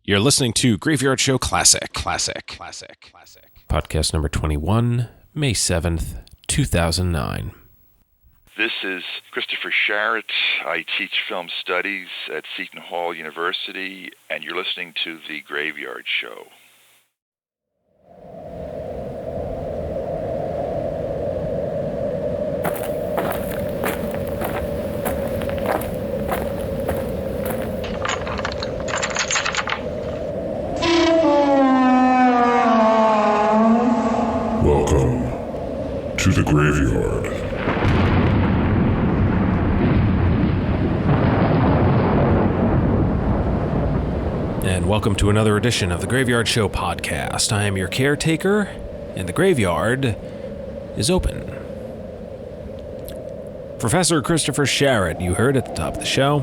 You're listening to Graveyard Show Classic. Podcast number 21, May 7th, 2009. This is Christopher Sharrett. I teach film studies at Seton Hall University, and you're listening to The Graveyard Show. Welcome to the Graveyard. And welcome to another edition of the Graveyard Show podcast. I am your caretaker, and the graveyard is open. Professor Christopher Sharrett, you heard at the top of the show,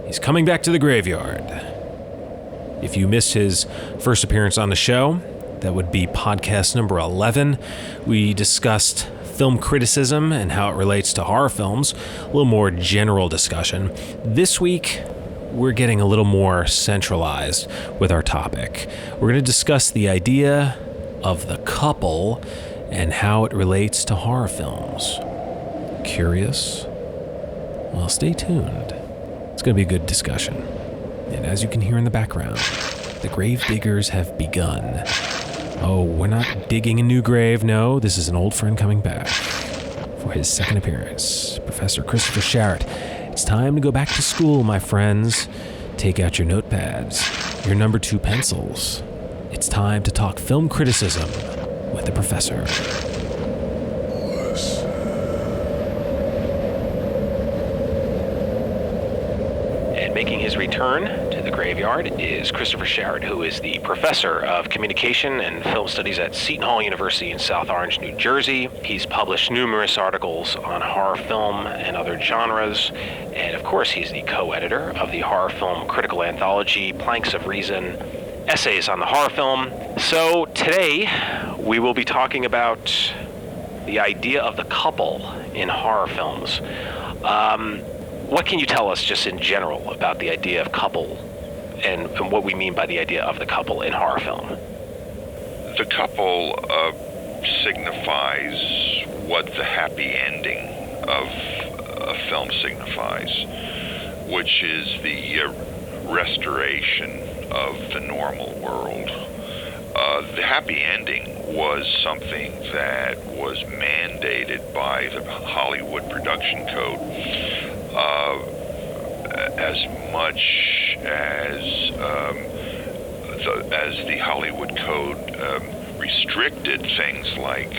he's coming back to the graveyard. If you missed his first appearance on the show, that would be podcast number 11. We discussed film criticism and how it relates to horror films, a little more general discussion. This week, we're getting a little more centralized with our topic. We're going to discuss the idea of the couple and how it relates to horror films. Curious? Well, stay tuned. It's going to be a good discussion. And as you can hear in the background, the grave diggers have begun. Oh, we're not digging a new grave, no. This is an old friend coming back for his second appearance. Professor Christopher Sharrett. It's time to go back to school, my friends. Take out your notepads, your number 2 pencils. It's time to talk film criticism with the professor. And making his return to the graveyard is Christopher Sharrett, who is the professor of communication and film studies at Seton Hall University in South Orange, New Jersey. He's published numerous articles on horror film and other genres. And of course, he's the co-editor of the horror film critical anthology, Planks of Reason, Essays on the Horror Film. So today, we will be talking about the idea of the couple in horror films. What can you tell us just in general about the idea of couple and what we mean by the idea of the couple in horror film? The couple signifies what the happy ending of a film signifies, which is the restoration of the normal world. The happy ending was something that was mandated by the Hollywood Production Code. As much as the Hollywood Code restricted things like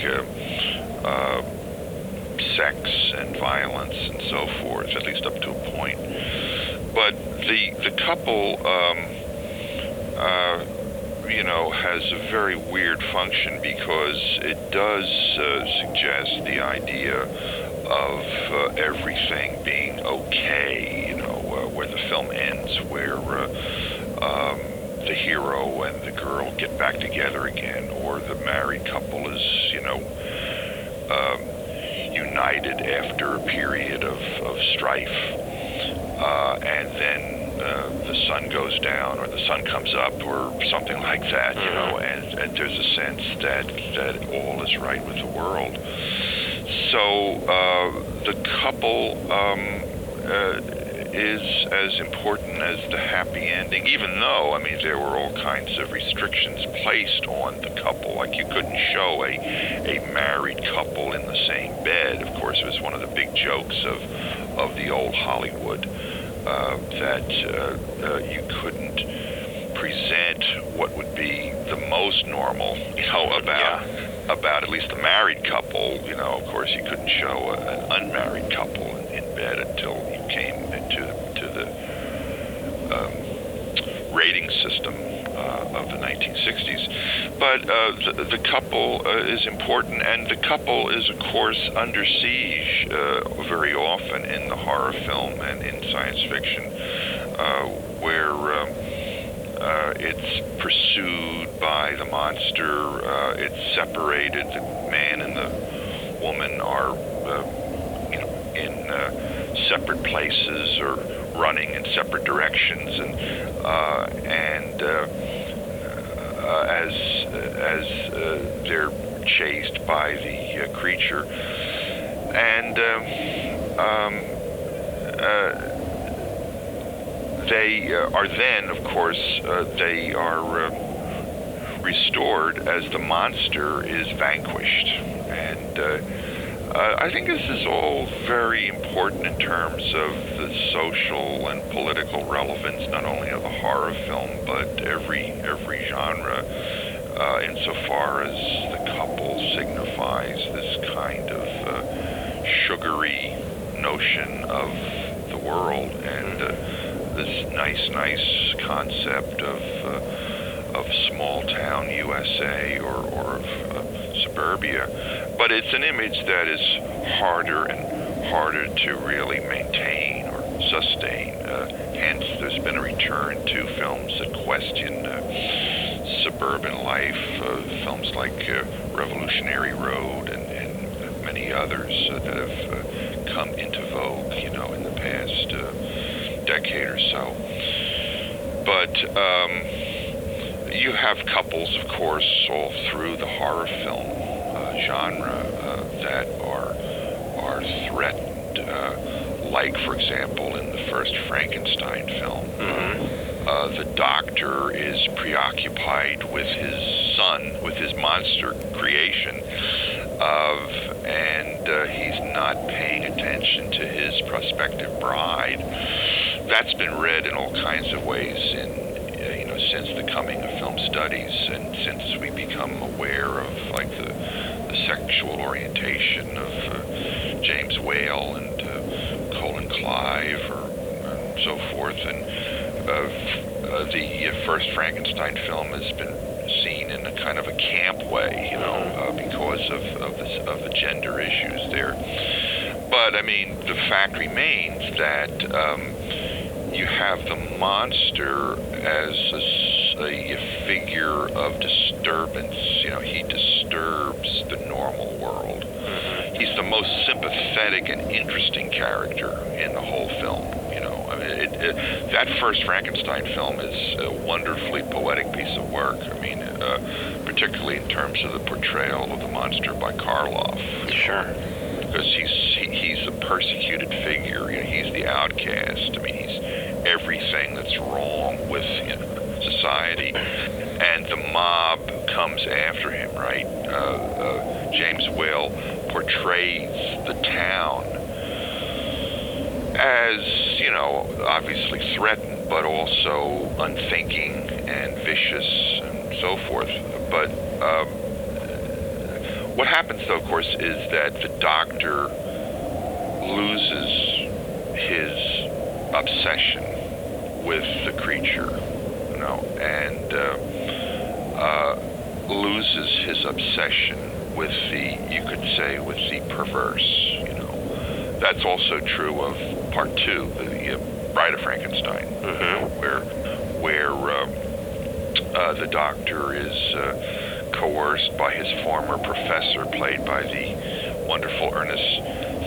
sex and violence and so forth, at least up to a point. But the couple, has a very weird function because it does suggest the idea of everything being okay, where the film ends, where the hero and the girl get back together again, or the married couple is, united after a period of strife, and then the sun goes down or the sun comes up or something like that, and there's a sense that all is right with the world. So the couple is as important as the happy ending, even though, there were all kinds of restrictions placed on the couple. Like you couldn't show a married couple in the same bed. Of course, it was one of the big jokes of the old Hollywood that you couldn't present what would be the most normal, about at least a married couple. Of course, you couldn't show an unmarried couple in bed until you came into the rating system of the 1960s. But the couple is important, and the couple is, of course, under siege very often in the horror film and in science fiction, where it's pursued by the monster, it's separated, the man and the woman are in separate places or running in separate directions, and and as they're chased by the creature, and they are then, of course, they are restored as the monster is vanquished. And I think this is all very important in terms of the social and political relevance, not only of the horror film, but every genre, insofar as the couple signifies this kind of sugary notion of the world, and this nice concept of small town USA or of suburbia. But it's an image that is harder and harder to really maintain or sustain. Hence, there's been a return to films that question suburban life, films like Revolutionary Road and many others that have come into vogue, in the past decade or so. But you have couples, of course, all through the horror film genre that are threatened. Like, for example, in the first Frankenstein film, the doctor is preoccupied with his son, with his monster creation, and he's not paying attention to his prospective bride. That's been read in all kinds of ways since the coming of film studies, and since we become aware of the sexual orientation of James Whale and Colin Clive, and so forth. And the first Frankenstein film has been seen in a kind of a camp way, because of the gender issues there. But I mean, the fact remains that you have the monster as a figure of disturbance. He disturbs the normal world. He's the most sympathetic and interesting character in the whole film. That first Frankenstein film is a wonderfully poetic piece of work. I mean, particularly in terms of the portrayal of the monster by Karloff. Sure. Because he's a persecuted figure. He's the outcast. I mean, he's everything that's wrong with society, and the mob comes after him. Right? James Whale portrays the town as, obviously threatened, but also unthinking and vicious and so forth. But what happens, though, of course, is that the doctor loses his obsession with the creature, and loses his obsession with with the perverse. That's also true of part 2, the Bride of Frankenstein, where the doctor is coerced by his former professor, played by the wonderful Ernest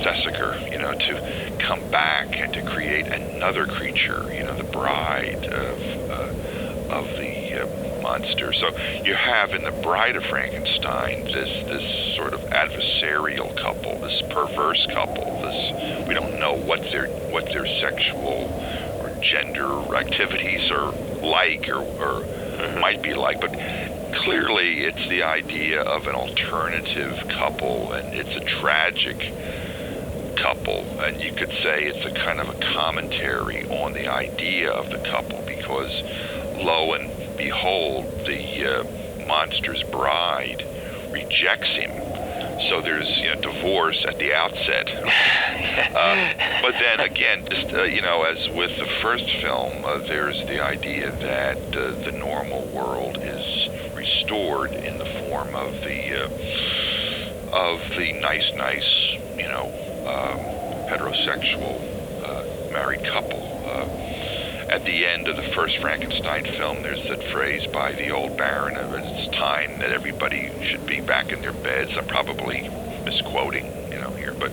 Thesiger, to come back and to create another creature, the bride of the monster. So you have in the Bride of Frankenstein this sort of adversarial couple, this perverse couple. We don't know what their sexual or gender activities are like or might be like, but clearly it's the idea of an alternative couple, and it's a tragic couple, and you could say it's a kind of a commentary on the idea of the couple, because lo and behold, the monster's bride rejects him. So there's divorce at the outset. But then again, just as with the first film, there's the idea that the normal world is restored in the form of the nice heterosexual married couple. At the end of the first Frankenstein film, there's that phrase by the old Baron, it's time that everybody should be back in their beds. I'm probably misquoting, here, but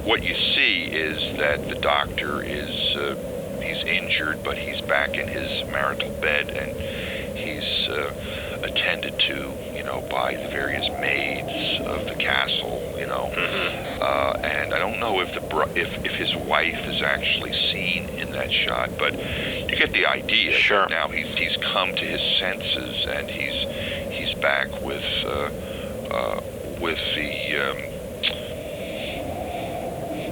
what you see is that the doctor is he's injured, but he's back in his marital bed, and he's attended to, by the various maids of the castle, and I don't know if if his wife is actually seen in that shot, but you get the idea. Sure. Now he's come to his senses, and he's back with the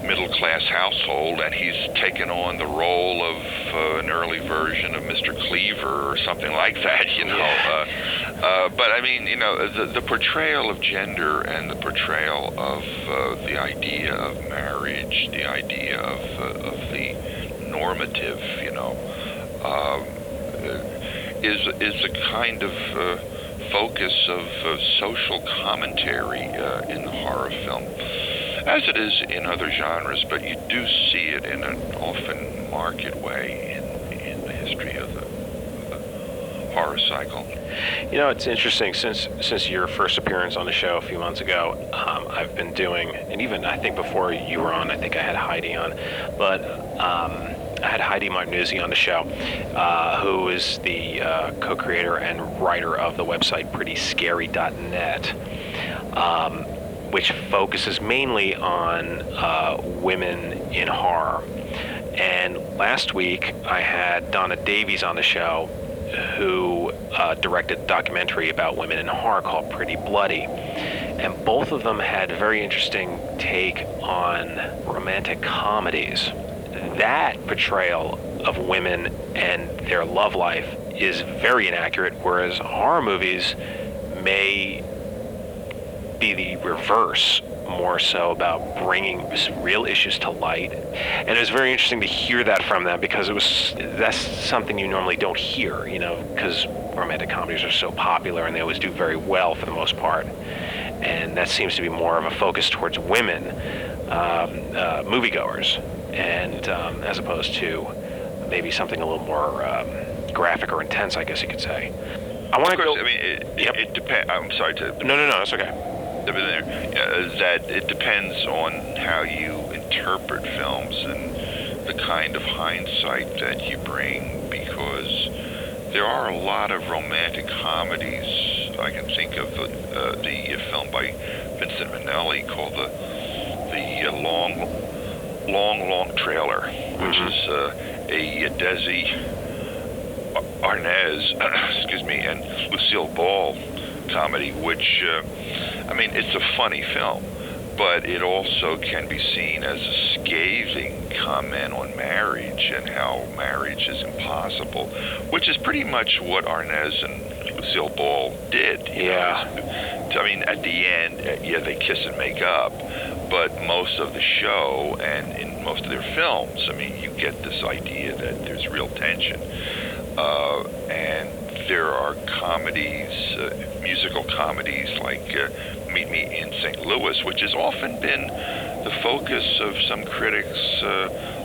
middle-class household, and he's taken on the role of an early version of Mr. Cleaver or something like that, but I mean, the portrayal of gender and the portrayal of the idea of marriage, the idea of the normative, is a kind of focus of social commentary in the horror film, as it is in other genres, but you do see it in an often marked way in the history of the horror cycle. It's interesting, since your first appearance on the show a few months ago, I've been doing, and even I think before you were on, I think I had Heidi on, but I had Heidi Martinuzzi on the show, who is the co-creator and writer of the website PrettyScary.net, which focuses mainly on women in horror. And last week I had Donna Davies on the show, who directed a documentary about women in horror called Pretty Bloody. And both of them had a very interesting take on romantic comedies. That portrayal of women and their love life is very inaccurate, whereas horror movies may be the reverse, more so about bringing real issues to light. And it was very interesting to hear that from them, because that's something you normally don't hear, because romantic comedies are so popular and they always do very well for the most part. And that seems to be more of a focus towards women moviegoers, and as opposed to maybe something a little more graphic or intense, I guess you could say. I want to go. I mean, it depends. I'm sorry to. No, that's okay. That it depends on how you interpret films and the kind of hindsight that you bring, because there are a lot of romantic comedies. I can think of the film by Vincent Minnelli called the Long Trailer, which is a Desi Arnaz, excuse me, and Lucille Ball comedy, which, it's a funny film, but it also can be seen as a scathing comment on marriage and how marriage is impossible, which is pretty much what Arnaz and Lucille Ball did. Yeah. At the end, they kiss and make up, but most of the show and in most of their films, you get this idea that there's real tension. And there are comedies, musical comedies like Meet Me in St. Louis, which has often been the focus of some critics,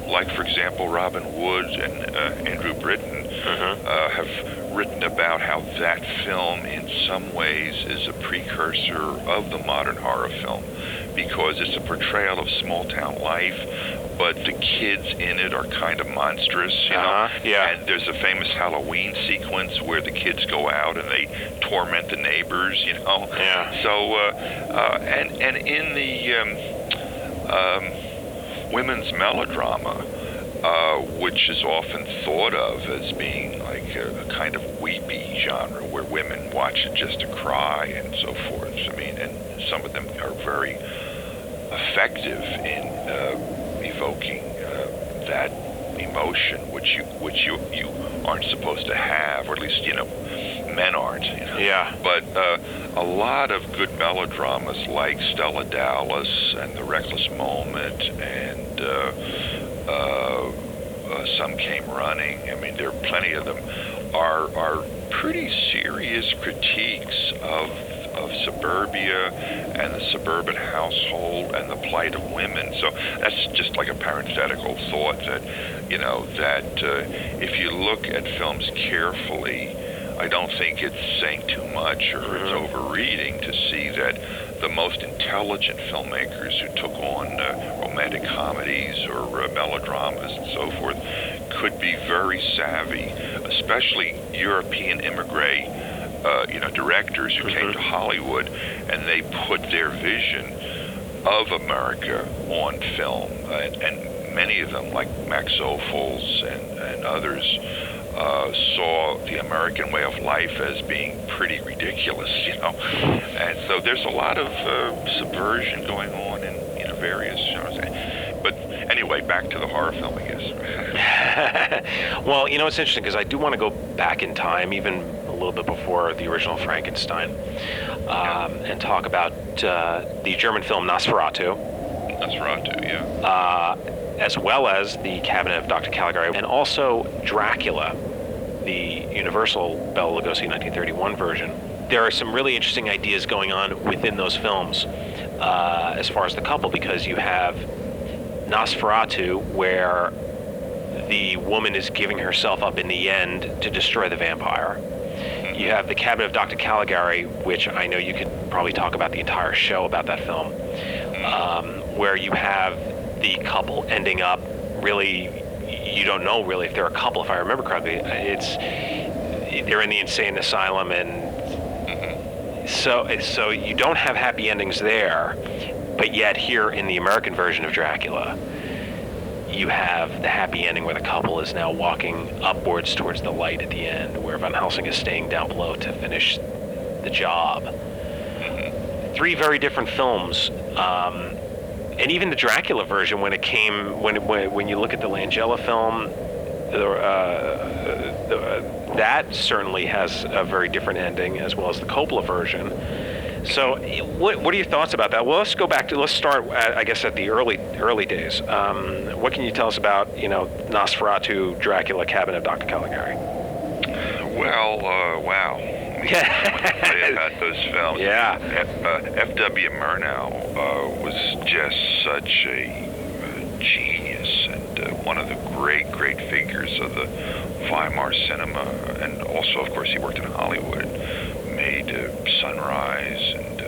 like, for example, Robin Wood and Andrew Britton have written about how that film in some ways is a precursor of the modern horror film, because it's a portrayal of small-town life, but the kids in it are kind of monstrous, Yeah. And there's a famous Halloween sequence where the kids go out and they torment the neighbors, Yeah. So, and in the women's melodrama, which is often thought of as being like a kind of weepy genre where women watch it just to cry and so forth. And some of them are very effective in evoking that emotion, which you aren't supposed to have, or at least men aren't. Yeah. But a lot of good melodramas like Stella Dallas and The Reckless Moment and Some Came Running, there are plenty of them, are pretty serious critiques of suburbia and the suburban household and the plight of women. So that's just like a parenthetical thought that, if you look at films carefully, I don't think it's saying too much or it's overreading to see that the most intelligent filmmakers who took on romantic comedies or melodramas and so forth could be very savvy, especially European immigrant, directors who came to Hollywood, and they put their vision of America on film, and many of them, like Max Ophuls and others, saw the American way of life as being pretty ridiculous, and so there's a lot of subversion going on in various genres. But anyway, back to the horror film, I guess. Well, it's interesting because I do want to go back in time, even a little bit before the original Frankenstein, and talk about the German film Nosferatu. Nosferatu, yeah. As well as the Cabinet of Dr. Caligari, and also Dracula, the Universal Bela Lugosi 1931 version. There are some really interesting ideas going on within those films as far as the couple, because you have Nosferatu, where the woman is giving herself up in the end to destroy the vampire. You have the Cabinet of Dr. Caligari, which I know you could probably talk about the entire show about that film, where you have the couple ending up really, you don't know really if they're a couple, if I remember correctly. They're in the insane asylum, and so you don't have happy endings there, but yet here in the American version of Dracula, you have the happy ending where the couple is now walking upwards towards the light at the end, where Van Helsing is staying down below to finish the job. Three very different films. And even the Dracula version, when it came, when you look at the Langella film, that certainly has a very different ending, as well as the Coppola version. So, what are your thoughts about that? Well, let's start, I guess, at the early days. What can you tell us about, Nosferatu, Dracula, Cabinet of Dr. Caligari? Well, wow. About those films. Yeah. F.W. Murnau was just such a genius, and one of the great figures of the Weimar cinema, and also, of course, he worked in Hollywood, made Sunrise, and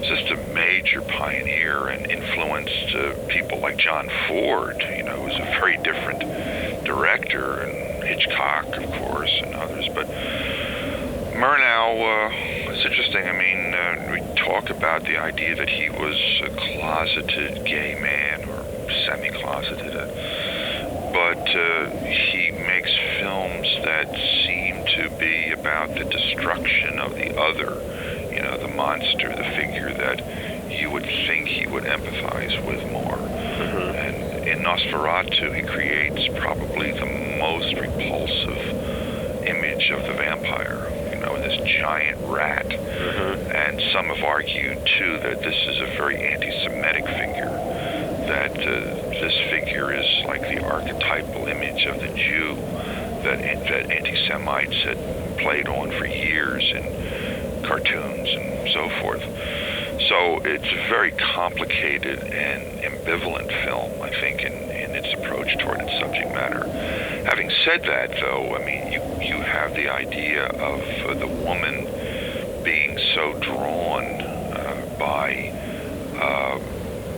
was just a major pioneer, and influenced people like John Ford, who was a very different director, and Hitchcock, of course, and others, but Murnau, it's interesting. I mean, we talk about the idea that he was a closeted gay man, or semi-closeted, but he makes films that seem to be about the destruction of the other, the monster, the figure that you would think he would empathize with more. And in Nosferatu, he creates probably the most repulsive image of the vampire. This giant rat, and some have argued too that this is a very anti-Semitic figure, that this figure is like the archetypal image of the Jew that anti-Semites had played on for years in cartoons and so forth. So it's a very complicated and ambivalent film, I think, in its approach toward its subject matter. Having said that, though, I mean, you have the idea of the woman being so drawn by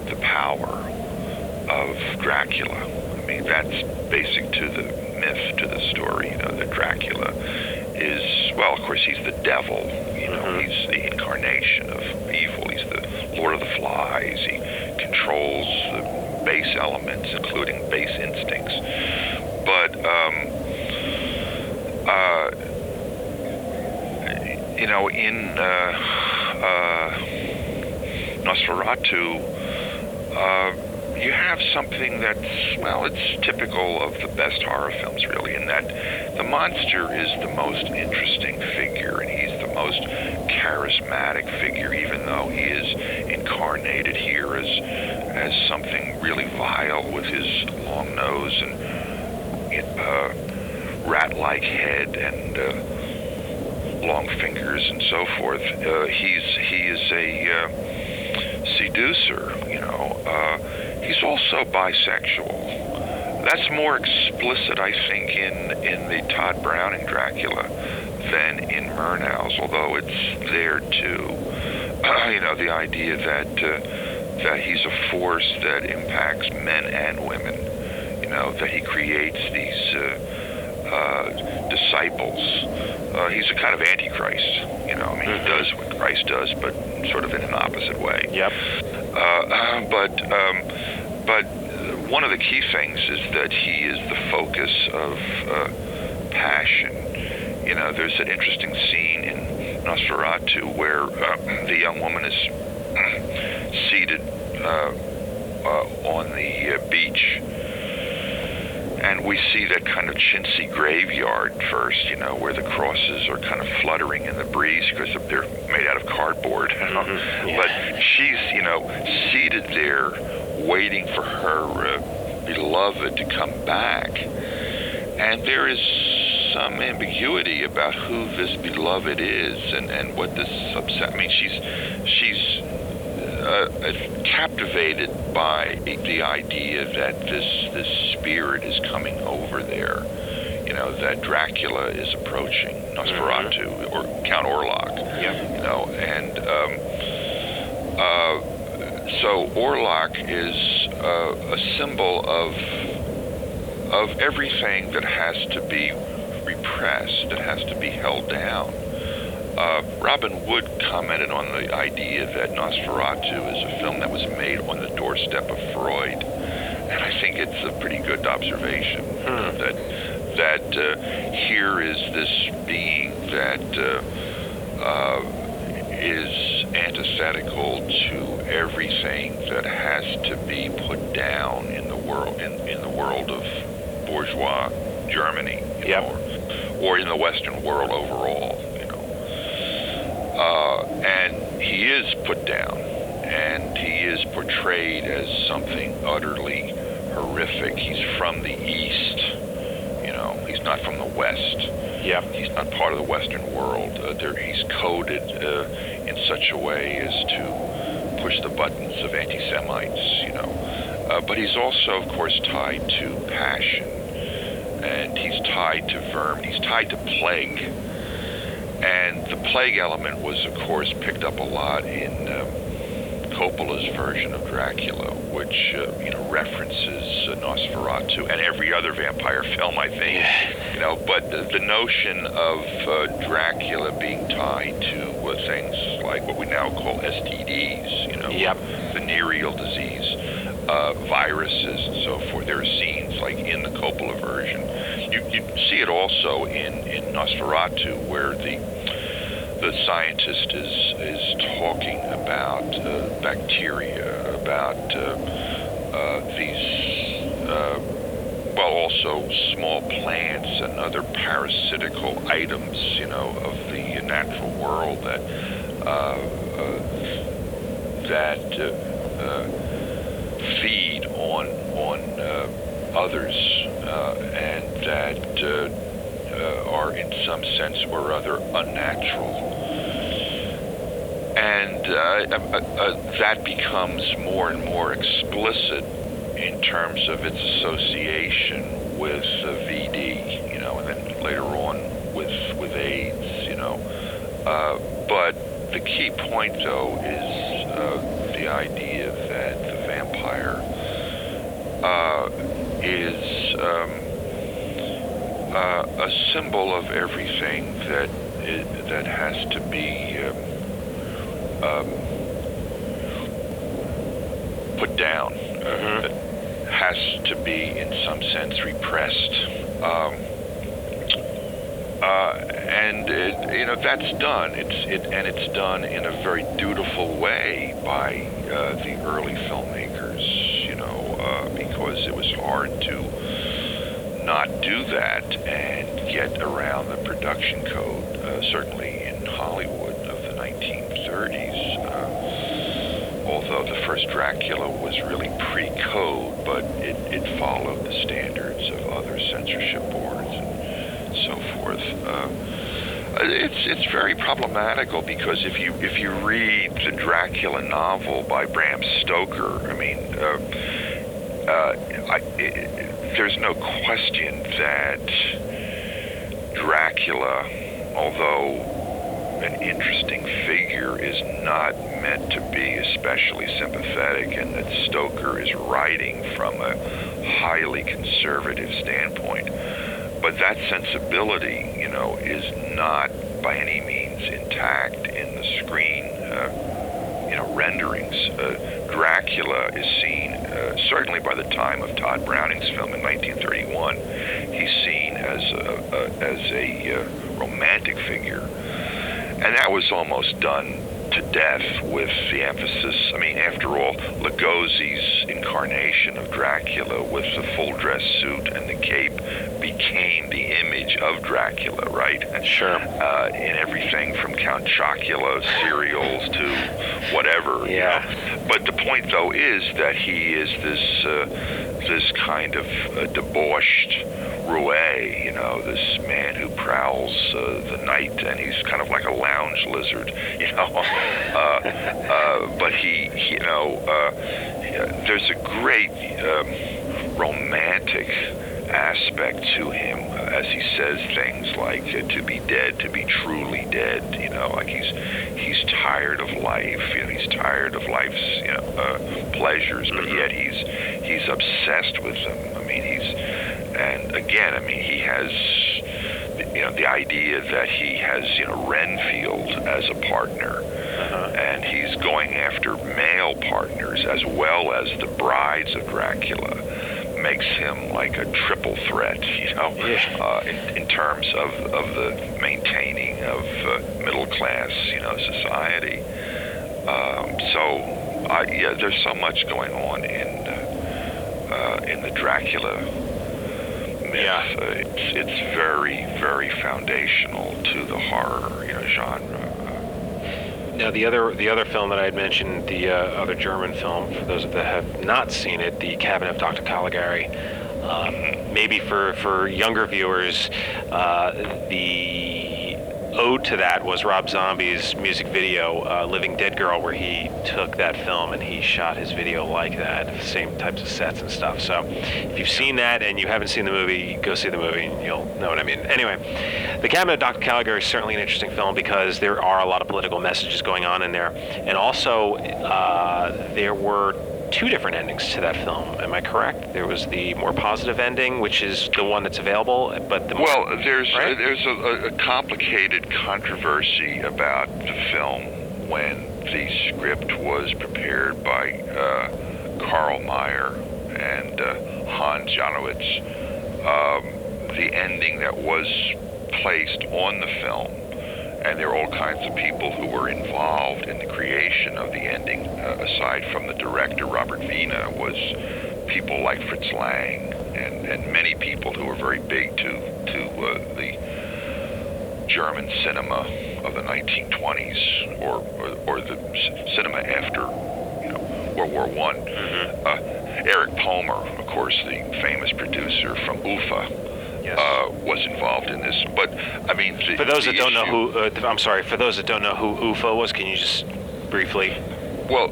the power of Dracula. I mean, that's basic to the myth, to the story, that Dracula is, well, of course, he's the devil, he's the incarnation of evil, he's the Lord of the Flies, he controls the base elements, including base instincts. But, in Nosferatu, you have something that's, well, it's typical of the best horror films, really, in that the monster is the most interesting figure, and he's the most charismatic figure, even though he is incarnated here as something really vile with his long nose and rat-like head and long fingers and so forth. He is a seducer, He's also bisexual. That's more explicit, I think, in the Todd Browning Dracula than in Murnau's, although it's there too. The idea that he's a force that impacts men and women. that he creates these disciples. He's a kind of antichrist, he does what Christ does, but sort of in an opposite way. Yep. But one of the key things is that he is the focus of passion. There's an interesting scene in Nosferatu where the young woman is seated on the beach, and we see that kind of chintzy graveyard first, where the crosses are kind of fluttering in the breeze because they're made out of cardboard. Mm-hmm. Yeah. But she's, seated there waiting for her beloved to come back. And there is some ambiguity about who this beloved is and what this upset. I mean, she's captivated by the idea that this spirit is coming over there, that Dracula is approaching Nosferatu, mm-hmm. or Count Orlok. Yep. So Orlok is a symbol of everything that has to be repressed, that has to be held down. Robin Wood commented on the idea that Nosferatu is a film that was made on the doorstep of Freud, and I think it's a pretty good observation. That here is this being that is antithetical to everything that has to be put down in the world in the world of bourgeois Germany, or in the Western world overall. And he is put down, and he is portrayed as something utterly horrific. He's from the East, he's not from the West. Yeah. He's not part of the Western world. He's coded in such a way as to push the buttons of anti-Semites, But he's also, of course, tied to passion, and he's tied to vermin. He's tied to plague. And the plague element was, of course, picked up a lot in Coppola's version of Dracula, which references Nosferatu and every other vampire film, I think. But the notion of Dracula being tied to things like what we now call STDs, venereal disease, viruses, and so forth. There are scenes like in the Coppola version. You see it also in Nosferatu, where the scientist is talking about bacteria, about these, also small plants and other parasitical items, of the natural world that feed on others and that are in some sense or other unnatural. And that becomes more and more explicit in terms of its association with VD, and then later on with AIDS, But the key point, though, is the idea that the vampire is a symbol of everything that has to be put down, that has to be in some sense repressed, and that's done. It's done in a very dutiful way by the early filmmakers, because it was hard to not do that and get around the production code, certainly in Hollywood of the 1930s. Although the first Dracula was really pre-code, but it followed the standards of other censorship boards and so forth. It's very problematical because if you read the Dracula novel by Bram Stoker, there's no question that Dracula, although an interesting figure, is not meant to be especially sympathetic, and that Stoker is writing from a highly conservative standpoint. But that sensibility, is not by any means intact in the screen, renderings. Dracula is seen, certainly by the time of Todd Browning's film in 1931, he's seen as a romantic figure. And that was almost done to death with the emphasis. I mean, after all, Lugosi's incarnation of Dracula with the full dress suit and the cape became the image of Dracula, right? Sure. In everything from Count Chocula cereals to whatever. Yeah. But the point, though, is that he is this kind of debauched roue, this man who prowls the night, and he's kind of like a lounge lizard, but there's a great romantic aspect to him as he says things like to be dead, to be truly dead, like he's tired of life, he's tired of life's pleasures, but yet he's obsessed with them. He has the idea that he has Renfield as a partner, and he's going after male partners as well as the brides of Dracula. Makes him like a triple threat, in terms of the maintaining of middle class, society. There's so much going on in the Dracula myth. Yeah. It's very, very foundational to the horror, genre. Now, the other film that I had mentioned, the other German film, for those that have not seen it, The Cabinet of Dr. Caligari. Maybe for younger viewers, the ode to that was Rob Zombie's music video, Living Dead Girl, where he took that film and he shot his video like that, same types of sets and stuff. So if you've seen that and you haven't seen the movie, go see the movie and you'll know what I mean. Anyway, The Cabinet of Dr. Caligari is certainly an interesting film because there are a lot of political messages going on in there. And also, there were two different endings to that film. Am I correct? There was the more positive ending, which is the one that's available, but there's right? there's a complicated controversy about the film when the script was prepared by Karl Mayer and Hans Janowitz. The ending that was placed on the film, and there are all kinds of people who were involved in the creation of the ending, aside from the director, Robert Wiene, was people like Fritz Lang and many people who were very big to the German cinema of the 1920s or the cinema after World War I. Eric Palmer, of course, the famous producer from UFA, was involved in this, but I mean, for those that don't know who, I'm sorry, for those that don't know who UFA was, can you just briefly? Well,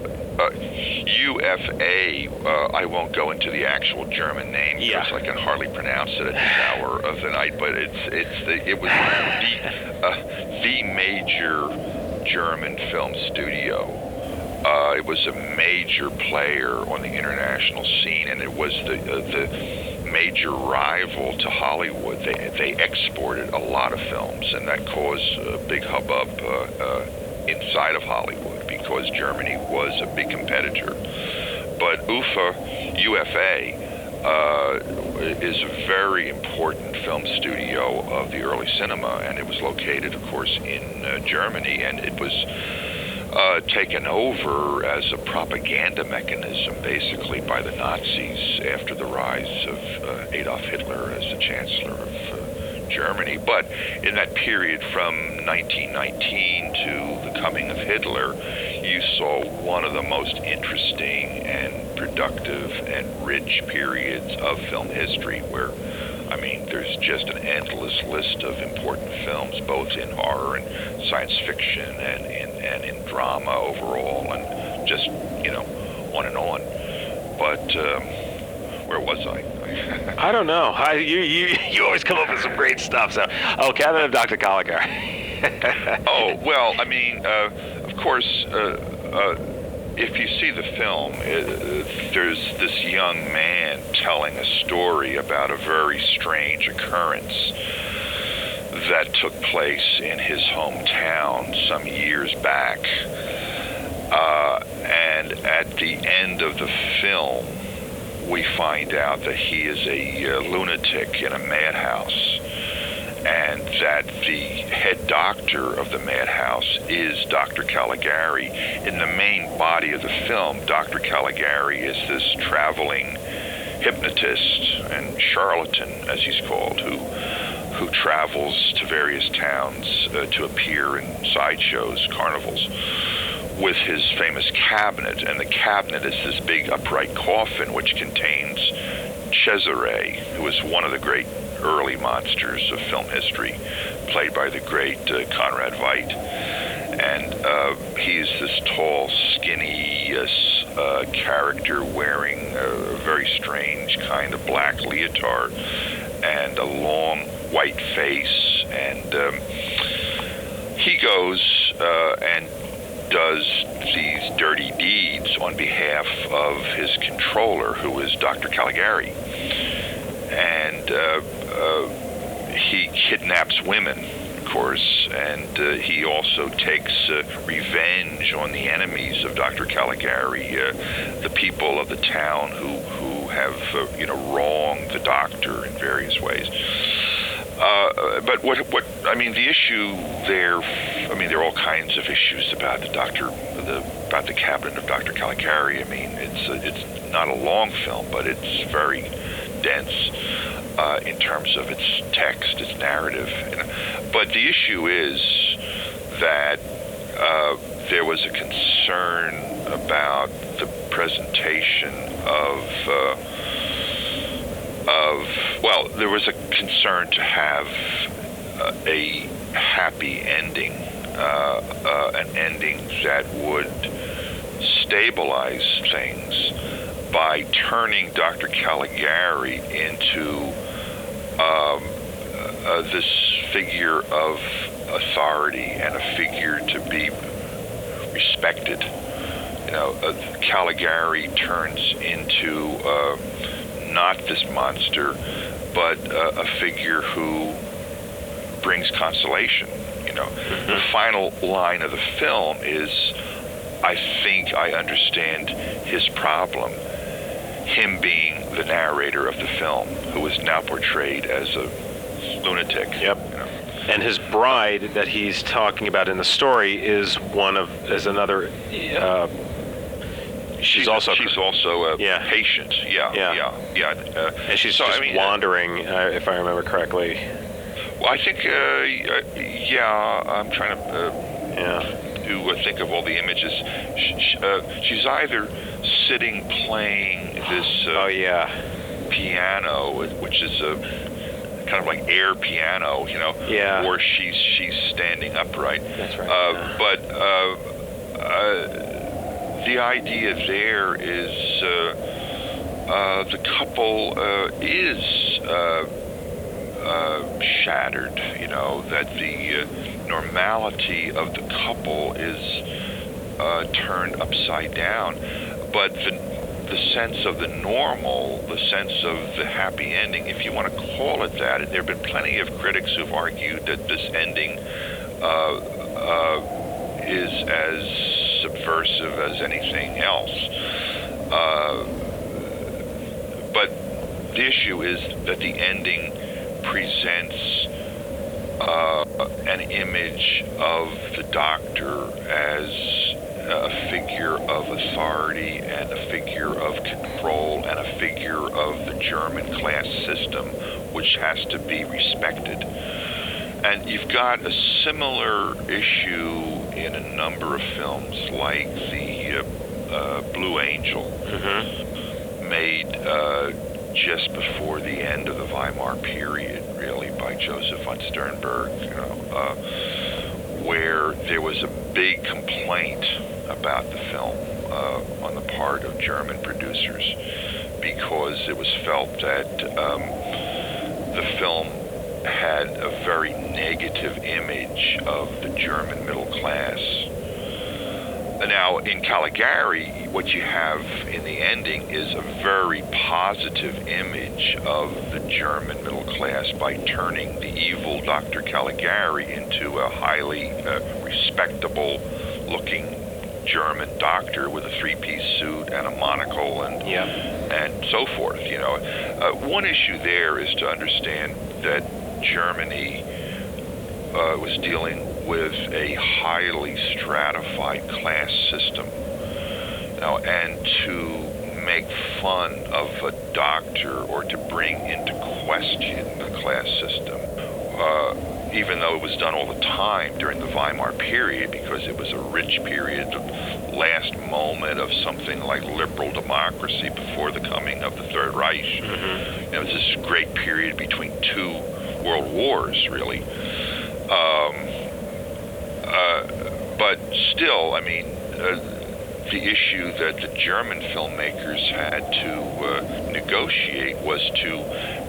UFA. I won't go into the actual German name because I can hardly pronounce it at this hour of the night. But it was the major German film studio. It was a major player on the international scene, and it was the major rival to Hollywood. They exported a lot of films, and that caused a big hubbub inside of Hollywood because Germany was a big competitor. But UFA is a very important film studio of the early cinema, and it was located, of course, in Germany, and it was taken over as a propaganda mechanism, basically, by the Nazis after the rise of Adolf Hitler as the Chancellor of Germany. But in that period from 1919 to the coming of Hitler, you saw one of the most interesting and productive and rich periods of film history where, I mean, there's just an endless list of important films, both in horror and science fiction and in drama overall, and just, on and on. But where was I? I don't know. You always come up with some great stuff. So, Cabinet of Dr. Caligari. Well, I mean, of course, if you see the film, there's this young man telling a story about a very strange occurrence that took place in his hometown some years back. And at the end of the film, we find out that he is a lunatic in a madhouse, and that the head doctor of the madhouse is Dr. Caligari. In the main body of the film, Dr. Caligari is this traveling hypnotist and charlatan, as he's called, who travels to various towns to appear in sideshows, carnivals, with his famous cabinet. And the cabinet is this big upright coffin which contains Cesare, who was one of the great early monsters of film history, played by the great Conrad Veidt. And he's this tall, skinny character wearing a very strange kind of black leotard and a long white face. And he goes and does these dirty deeds on behalf of his controller, who is Dr. Caligari. And he kidnaps women, of course, and he also takes revenge on the enemies of Dr. Caligari, the people of the town who have wronged the doctor in various ways. But what I mean, the issue there, I mean, there are all kinds of issues about about the cabinet of Dr. Caligari. I mean, it's not a long film, but it's very dense in terms of its text, its narrative. But the issue is that there was a concern about the presentation there was a concern to have a happy ending, an ending that would stabilize things by turning Dr. Caligari into this figure of authority and a figure to be respected. Caligari turns into not this monster, but a figure who brings consolation. The final line of the film is, I think I understand his problem, him being the narrator of the film, who is now portrayed as a lunatic. Yep. And his bride that he's talking about in the story is another. She's also a patient. Yeah. And she's just wandering, if I remember correctly. Well, I think, I'm trying to think of all the images. She's either sitting playing this piano, which is a kind of like air piano, or she's standing upright. That's right. But the idea there is the couple is shattered, that the normality of the couple is turned upside down, but the sense of the normal, the sense of the happy ending, if you want to call it that, there have been plenty of critics who've argued that this ending is as subversive as anything else. But the issue is that the ending presents an image of the doctor as a figure of authority and a figure of control and a figure of the German class system, which has to be respected. And you've got a similar issue in a number of films, like the Blue Angel, made just before the end of the Weimar period, really, by Joseph von Sternberg, where there was a big complaint about the film on the part of German producers, because it was felt that the film had a very negative image of the German middle class. Now, in Caligari, what you have in the ending is a very positive image of the German middle class by turning the evil Dr. Caligari into a highly respectable-looking German doctor with a three-piece suit and a monocle and so forth. One issue there is to understand that Germany was dealing with a highly stratified class system. And to make fun of a doctor or to bring into question the class system, even though it was done all the time during the Weimar period, because it was a rich period, the last moment of something like liberal democracy before the coming of the Third Reich. It was this great period between two world wars, really. But still, I mean, the issue that the German filmmakers had to negotiate was to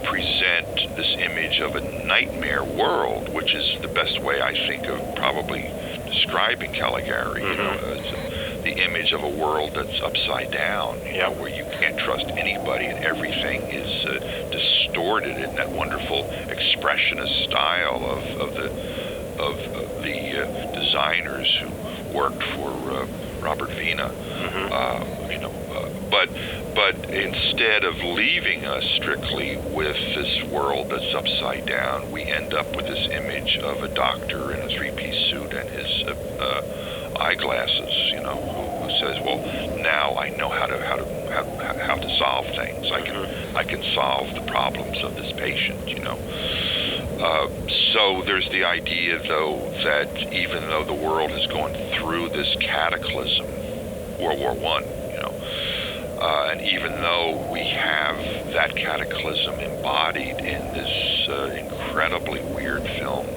present this image of a nightmare world, which is the best way I think of probably describing Caligari. The image of a world that's upside down, where you can't trust anybody and everything is distorted in that wonderful expressionist style of the designers who worked for Robert Wiener. But instead of leaving us strictly with this world that's upside down, we end up with this image of a doctor in a three-piece suit and his eyeglasses, who says, "Well, now I know how to solve things. I can solve the problems of this patient." So there's the idea, though, that even though the world has gone through this cataclysm, World War I, and even though we have that cataclysm embodied in this incredibly weird film,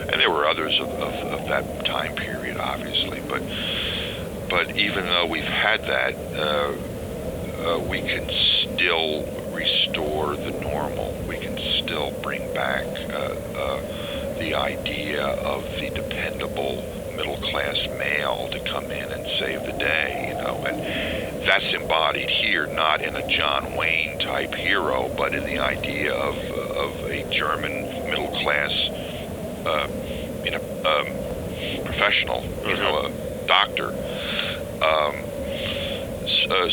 and there were others of that time period, obviously, but even though we've had that, we can still restore the normal. We can still bring back the idea of the dependable middle-class male to come in and save the day, and that's embodied here, not in a John Wayne type hero, but in the idea of a German middle-class, professional, a doctor.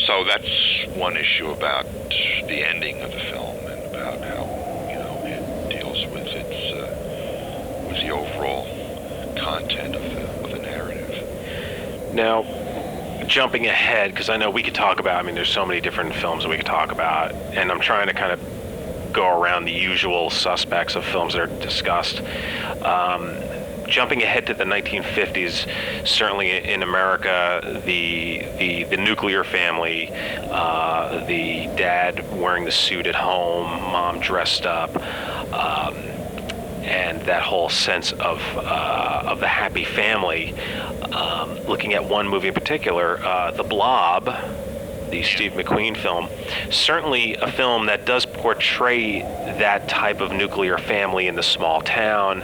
So that's one issue about the ending of the film and about how it deals with with the overall content of the narrative. Now, jumping ahead, because I know we could talk about, there's so many different films that we could talk about, and I'm trying to kind of go around the usual suspects of films that are discussed. Jumping ahead to the 1950s, certainly in America, the nuclear family, the dad wearing the suit at home, mom dressed up, and that whole sense of the happy family. Looking at one movie in particular, The Blob, the Steve McQueen film, certainly a film that does portray that type of nuclear family in the small town,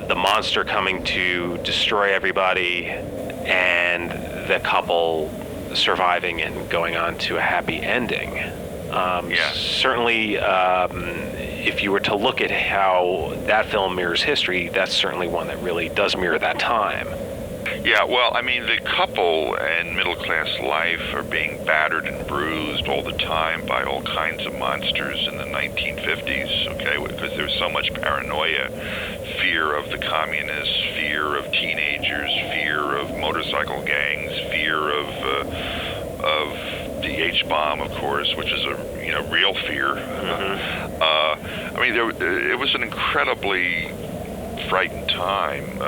the monster coming to destroy everybody, and the couple surviving and going on to a happy ending. Certainly, if you were to look at how that film mirrors history, that's certainly one that really does mirror that time. Yeah, well, the couple and middle-class life are being battered and bruised all the time by all kinds of monsters in the 1950s, okay, because there's so much paranoia, fear of the communists, fear of teenagers, fear of motorcycle gangs, fear of the H-bomb, of course, which is a real fear. It was an incredibly frightened time.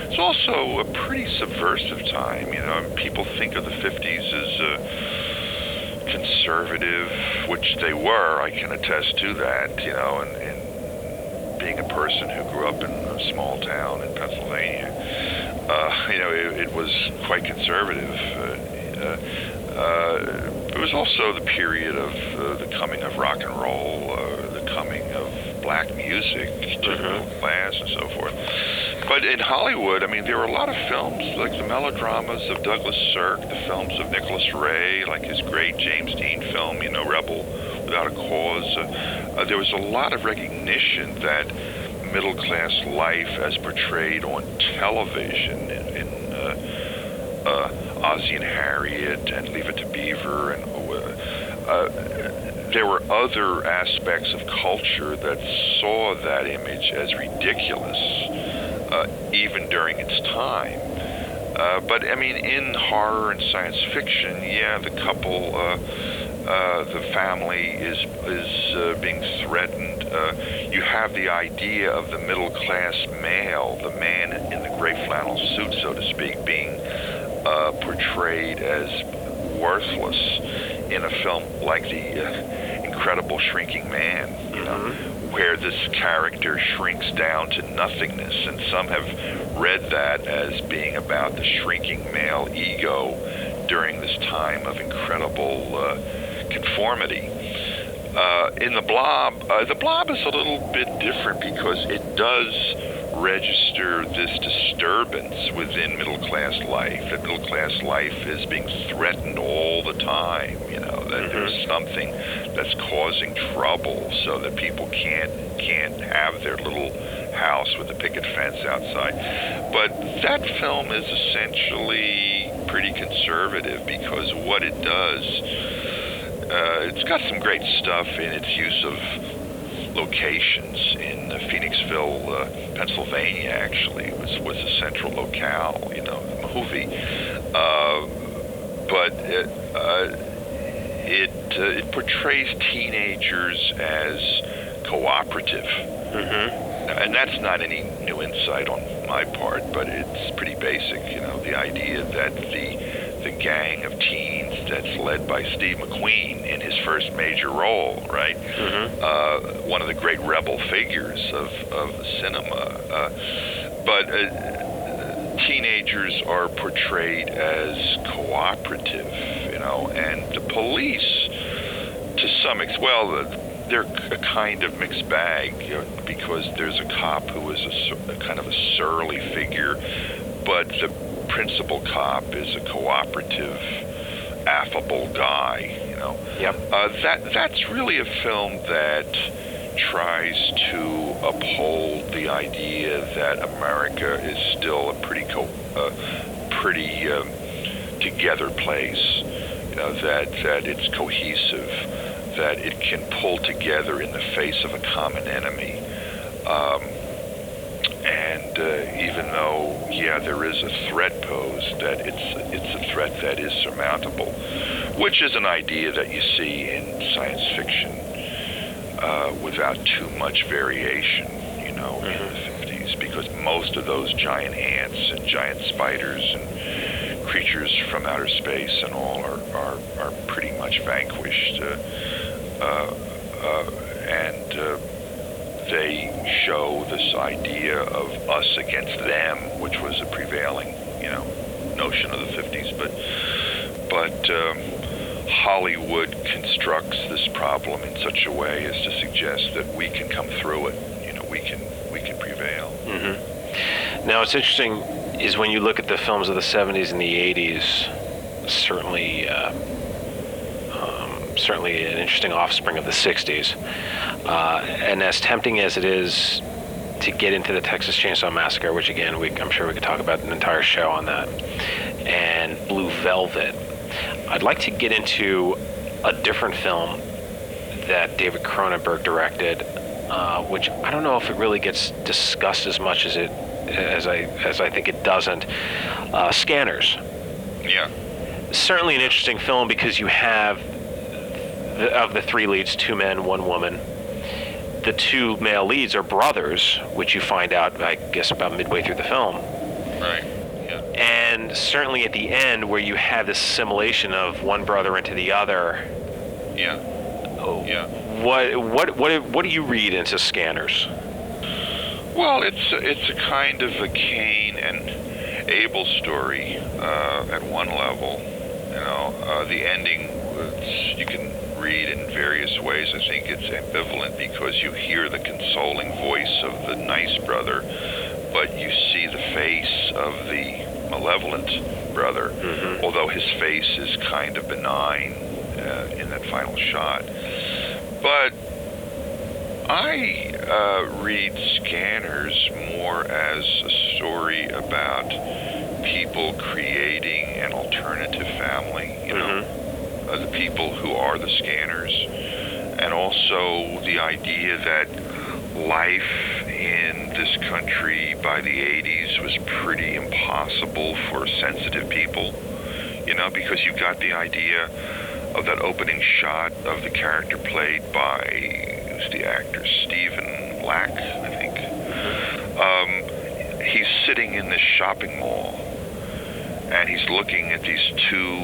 It's also a pretty subversive time. People think of the 50s as conservative, which they were. I can attest to that. And being a person who grew up in a small town in Pennsylvania, it was quite conservative. It was also the period of the coming of rock and roll, the coming of black music to the middle class and so forth. But in Hollywood, I mean, there were a lot of films, like the melodramas of Douglas Sirk, the films of Nicholas Ray, like his great James Dean film, Rebel Without a Cause. There was a lot of recognition that middle-class life as portrayed on television in Ozzie and Harriet and Leave It to Beaver, and there were other aspects of culture that saw that image as ridiculous, even during its time. But I mean, in horror and science fiction, the couple, the family is being threatened. You have the idea of the middle-class male, the man in the gray flannel suit, so to speak, being portrayed as worthless in a film like The Incredible Shrinking Man, where this character shrinks down to nothingness, and some have read that as being about the shrinking male ego during this time of incredible conformity. In the Blob is a little bit different because it does register this disturbance within middle-class life, that middle-class life is being threatened all the time, that there's something that's causing trouble so that people can't have their little house with a picket fence outside. But that film is essentially pretty conservative because what it does, it's got some great stuff in its use of locations. In Phoenixville, Pennsylvania, actually, was a central locale, the movie. But it portrays teenagers as cooperative. And that's not any new insight on my part, but it's pretty basic, the idea that the gang of teens that's led by Steve McQueen in his first major role, right? One of the great rebel figures of cinema. But teenagers are portrayed as cooperative, and the police, to some extent, they're a kind of mixed bag, because there's a cop who is a kind of a surly figure, but the principal cop is a cooperative, affable guy, That's really a film that tries to uphold the idea that America is still a pretty together place, that it's cohesive, that it can pull together in the face of a common enemy. And even though, there is a threat posed, that it's a threat that is surmountable, which is an idea that you see in science fiction without too much variation, in the 50s, because most of those giant ants and giant spiders and creatures from outer space and all are pretty much vanquished, and they show this idea of us against them, which was a prevailing, notion of the 50s. But Hollywood constructs this problem in such a way as to suggest that we can come through it. We can prevail. Now, what's interesting is when you look at the films of the 70s and the 80s, certainly an interesting offspring of the 60s. And as tempting as it is to get into the Texas Chainsaw Massacre, which again, I'm sure we could talk about an entire show on that, and Blue Velvet, I'd like to get into a different film that David Cronenberg directed, which I don't know if it really gets discussed as much as I think it doesn't. Scanners. Yeah. Certainly an interesting film because you have of the three leads, 2 men, 1 woman. The 2 male leads are brothers, which you find out, I guess, about midway through the film. Right. Yeah. And certainly at the end, where you have this assimilation of one brother into the other. Yeah. Oh. Yeah. What do you read into Scanners? Well, it's a kind of a Cain and Abel story at one level. The ending, you can read in various ways. I think it's ambivalent because you hear the consoling voice of the nice brother, but you see the face of the malevolent brother, although his face is kind of benign in that final shot. But I read Scanners more as a story about people creating an alternative family, you know, the people who are the Scanners, and also the idea that life in this country by the 80s was pretty impossible for sensitive people, you know, because you've got the idea of that opening shot of the character played by, who's the actor, Stephen Lack, I think. He's sitting in this shopping mall, and he's looking at these two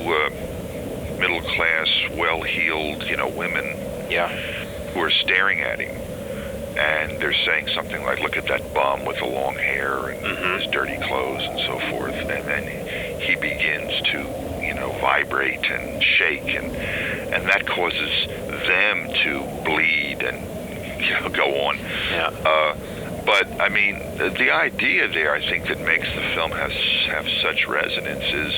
middle-class, well-heeled, you know, women who are staring at him. And they're saying something like, look at that bum with the long hair and his dirty clothes and so forth. And then he begins to, you know, vibrate and shake, and that causes them to bleed and, you know, go on. But, I mean, the idea there, I think, that makes the film have such resonance is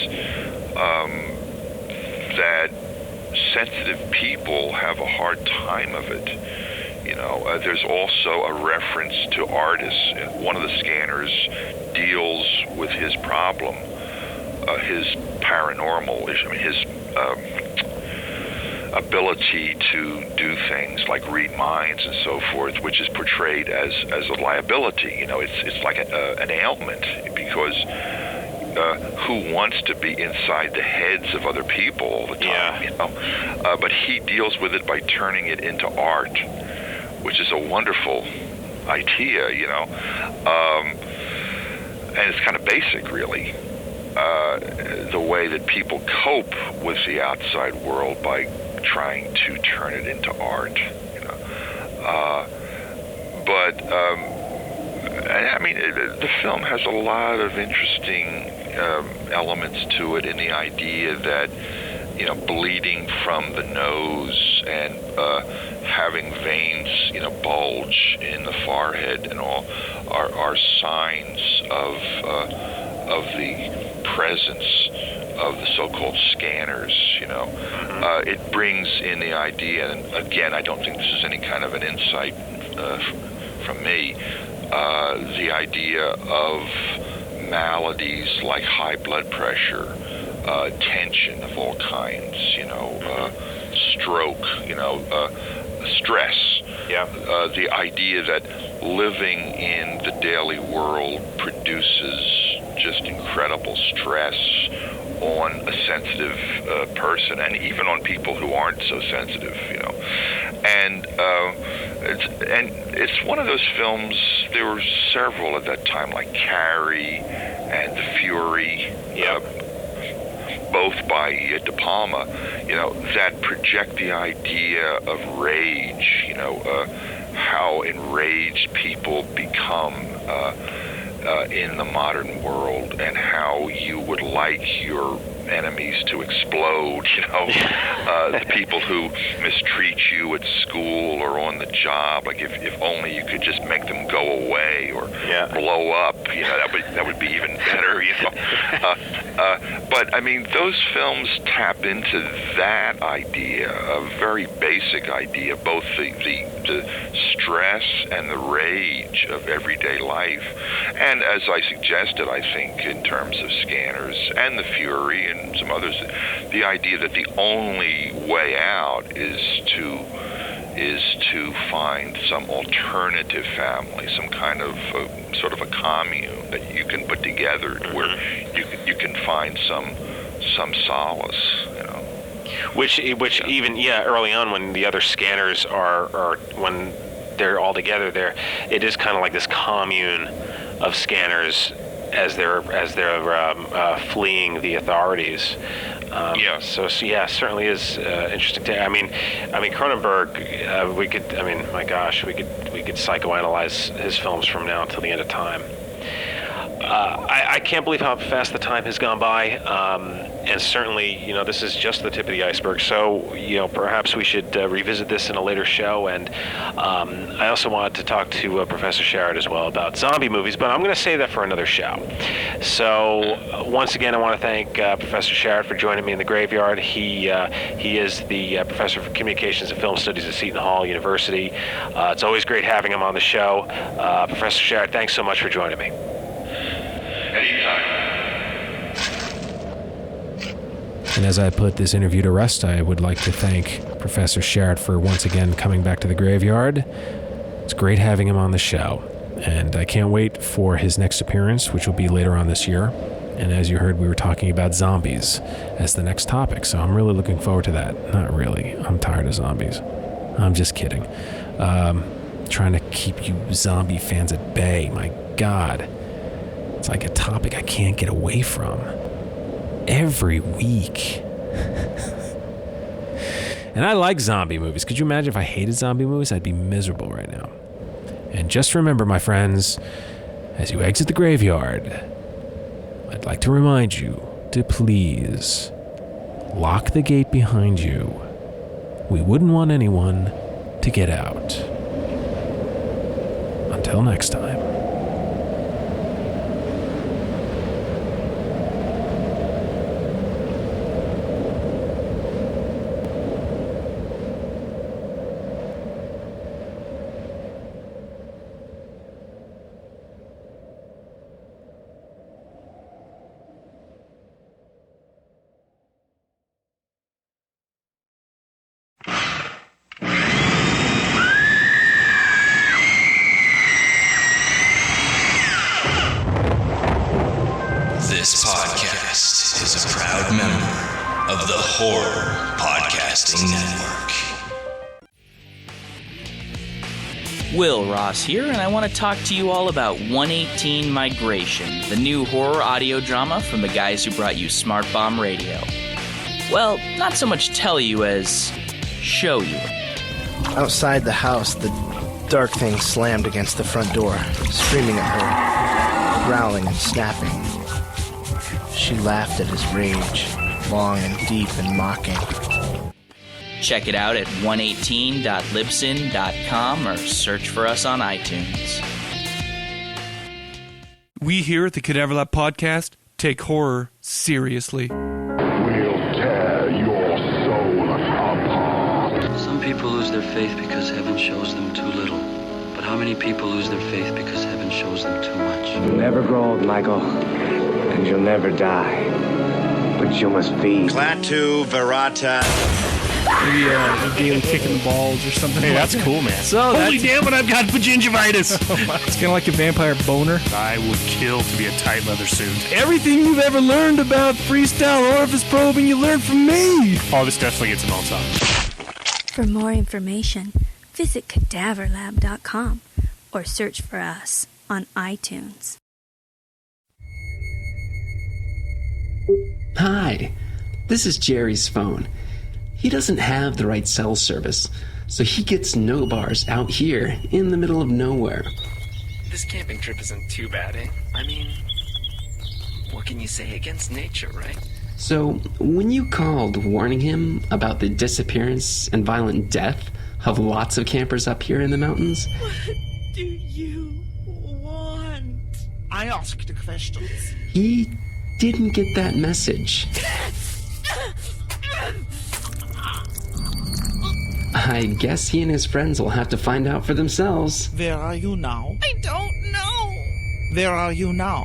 that sensitive people have a hard time of it. You know, there's also a reference to artists. One of the Scanners deals with his problem, his paranormal issue, I mean, his ability to do things like read minds and so forth, which is portrayed as a liability. You know, it's like an ailment, because who wants to be inside the heads of other people all the time? You know, but he deals with it by turning it into art, which is a wonderful idea, you know, and it's kind of basic, really, the way that people cope with the outside world by trying to turn it into art, you know. But I mean, the film has a lot of interesting elements to it, in the idea that, you know, bleeding from the nose and having veins, you know, bulge in the forehead and all are signs of the presence of the so-called Scanners, you know. It brings in the idea, and again, I don't think this is any kind of an insight from me, the idea of maladies like high blood pressure, tension of all kinds, you know, stroke, you know, stress. The idea that living in the daily world produces just incredible stress on a sensitive person, and even on people who aren't so sensitive, you know. And it's one of those films. There were several at that time, like Carrie and The Fury, both by De Palma, you know, that project the idea of rage, you know, how enraged people become in the modern world, and how you would like your enemies to explode, you know, the people who mistreat you at school or on the job, like if only you could just make them go away or blow up, you know, that would be even better, you know. But I mean, those films tap into that idea, a very basic idea, both the stress and the rage of everyday life, and as I suggested, I think in terms of Scanners and The Fury and some others, the idea that the only way out is to find some alternative family, some kind of sort of a commune that you can put together, where you can find some solace, you know. Which even early on, when the other Scanners are when they're all together there, it is kind of like this commune of Scanners as they're fleeing the authorities. So certainly is interesting. I mean, Cronenberg. We could psychoanalyze his films from now until the end of time. I can't believe how fast the time has gone by, and certainly, this is just the tip of the iceberg. So, perhaps we should revisit this in a later show. And I also wanted to talk to Professor Sharrett as well about zombie movies, but I'm going to save that for another show. So, once again, I want to thank Professor Sharrett for joining me in the graveyard. He is the professor for communications and film studies at Seton Hall University. It's always great having him on the show. Professor Sharrett, thanks so much for joining me. Anytime. And as I put this interview to rest, I would like to thank Professor Sharrett for once again coming back to the graveyard. It's great having him on the show, and I can't wait for his next appearance, which will be later on this year. And as you heard, we were talking about zombies as the next topic, so I'm really looking forward to that. Not really. I'm tired of zombies. I'm just kidding. Trying to keep you zombie fans at bay. My God. It's like a topic I can't get away from. Every week. And I like zombie movies. Could you imagine if I hated zombie movies? I'd be miserable right now. And just remember, my friends, as you exit the graveyard, I'd like to remind you to please lock the gate behind you. We wouldn't want anyone to get out. Until next time. This podcast is a proud member of the Horror Podcasting Network. Will Ross here, and I want to talk to you all about 118 Migration, the new horror audio drama from the guys who brought you Smart Bomb Radio. Well, not so much tell you as show you. Outside the house, the dark thing slammed against the front door, screaming at her, growling and snapping. She laughed at his rage, long and deep and mocking. Check it out at 118.libsyn.com or search for us on iTunes. We here at the Cadaver Lab Podcast take horror seriously. We'll tear your soul apart. Some people lose their faith because heaven shows them too little. But how many people lose their faith because heaven shows them too much? You'll never grow old, Michael, and you'll never die. But you must be. Klaatu, Verata. Maybe a daily kick in the balls or something. Hey, that's cool, man. So holy damn it, I've got gingivitis. It's kind of like a vampire boner. I would kill to be a tight leather suit. Everything you've ever learned about freestyle orifice probing, you learned from me. Oh, this definitely gets them all time. For more information, visit cadaverlab.com or search for us on iTunes. Hi, this is Jerry's phone. He doesn't have the right cell service, so he gets no bars out here in the middle of nowhere. This camping trip isn't too bad, eh? I mean, what can you say against nature, right? So, when you called warning him about the disappearance and violent death of lots of campers up here in the mountains... What do you want? I asked the questions. He didn't get that message. I guess he and his friends will have to find out for themselves. Where are you now? I don't know. Where are you now?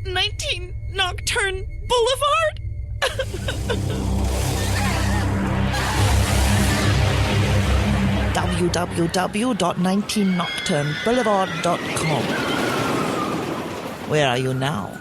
19 Nocturne Boulevard? www.19nocturneboulevard.com. Where are you now?